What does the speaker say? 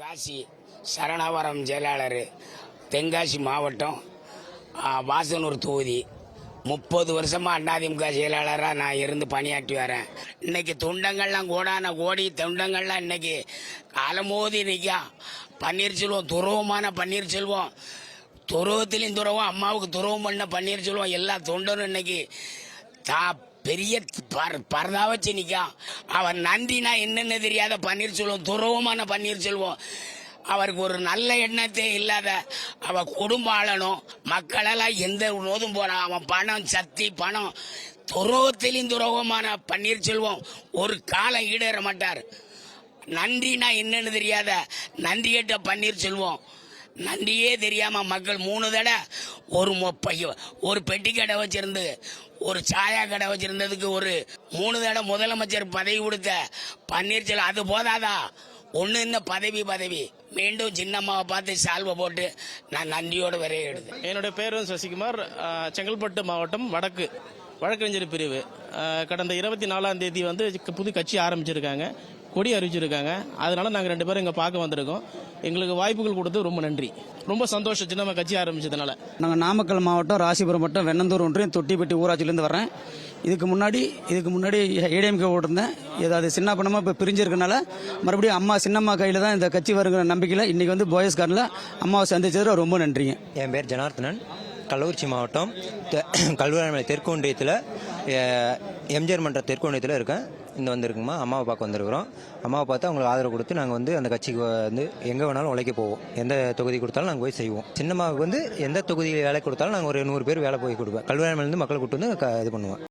ராசி சரணாவரம் செயலாளர், தென்காசி மாவட்டம், வாசனூர் தொகுதி. 30 வருஷமா அதிமுக செயலாளராக நான் இருந்து பணியாற்றி வரேன். இன்னைக்கு தொண்டங்கள்லாம் கோடான கோடி தொண்டங்கள்லாம் இன்னைக்கு அலமோதி நிற்கா. பன்னீர்செல்வம் துரோகமான பன்னீர்செல்வம், துரோகத்திலையும் துரோகம், அம்மாவுக்கு துரோகம் பண்ண பன்னீர்செல்வம், எல்லா தொண்டரும் இன்னைக்கு பெரிய பரதா வச்சு நிற்கான். அவர் நன்றினா என்னென்ன தெரியாத பன்னீர்செல்வம், துரோகமான பன்னீர்செல்வம். அவருக்கு ஒரு நல்ல எண்ணத்தே இல்லாத, அவன் குடும்பம் ஆளணும், மக்களெல்லாம் எந்த நோதும் போறான். அவன் பணம், சக்தி, பணம், துரோகத்திலையும் துரோகமான பன்னீர்செல்வம் ஒரு காலம் ஈடேற மாட்டார். நன்றினா என்னன்னு தெரியாத நன்றி கேட்ட பன்னீர்செல்வம், நன்றியே தெரியாம மக்கள் 3 தடவை ஒரு பெட்டி கடை வச்சிருந்து, ஒரு சாயா கடை வச்சிருந்ததுக்கு ஒரு 3 தடவை முதலமைச்சர் பதவி கொடுத்த பன்னீர்செல்வம். அது போதாதா, ஒன்று இந்த பதவி மீண்டும் சின்னம்மாவை பார்த்து சால்வை போட்டு நான் நன்றியோடு வரைய எடுத்தேன். என்னுடைய பேர் சசிகுமார், செங்கல்பட்டு மாவட்டம் வழக்கறிஞர் பிரிவு. கடந்த 24ஆம் தேதி புது கட்சி ஆரம்பிச்சிருக்காங்க, கொடி அறிவிச்சிருக்காங்க. அதனால நாங்கள் 2 பேரும் இங்கே பார்க்க வந்திருக்கோம். எங்களுக்கு வாய்ப்புகள் கொடுத்து ரொம்ப நன்றி, ரொம்ப சந்தோஷம். சின்னம்மா கட்சி ஆரம்பிச்சதுனால. நாங்கள் நாமக்கல் மாவட்டம் ராசிபுரம் வட்டம் வெண்ணந்தூர் ஒன்றியம் தொட்டிப்பட்டி ஊராட்சியிலேருந்து வரேன். இதுக்கு முன்னாடி ஏடிஎம்கே ஓட்டிருந்தேன். ஏதாவது சின்ன பணமாக இப்போ பிரிஞ்சிருக்கனால மறுபடியும் அம்மா சின்னம்மா கையில் தான் இந்த கட்சி வருங்கிற நம்பிக்கையில் இன்றைக்கி போயஸ் கார்னில் அம்மாவை சந்திச்சது ரொம்ப நன்றிங்க. என் பேர் ஜனார்த்தனன், கள்ளக்குறிச்சி மாவட்டம் கல்வராமலை தெற்கு ஒன்றியத்தில் எம்ஜிஆர் மன்ற தெற்கு ஒன்றியத்தில் இருக்கேன். இந்த வந்திருக்குமா அம்மாவை பார்க்க வந்திருக்கிறோம். அம்மாவை பார்த்து அவங்களுக்கு ஆதரவு கொடுத்து நாங்கள் அந்த கட்சிக்கு எங்கே வேணாலும் உழைக்க போவோம். எந்த தொகுதி கொடுத்தாலும் நாங்கள் போய் செய்வோம். சின்னம்மாவுக்கு எந்த தொகுதியில் வேலை கொடுத்தாலும் நாங்கள் ஒரு 100 பேர் வேலை போய் கொடுப்பேன். கல்வராமலேருந்து மக்களை கூட்டு இது பண்ணுவோம்.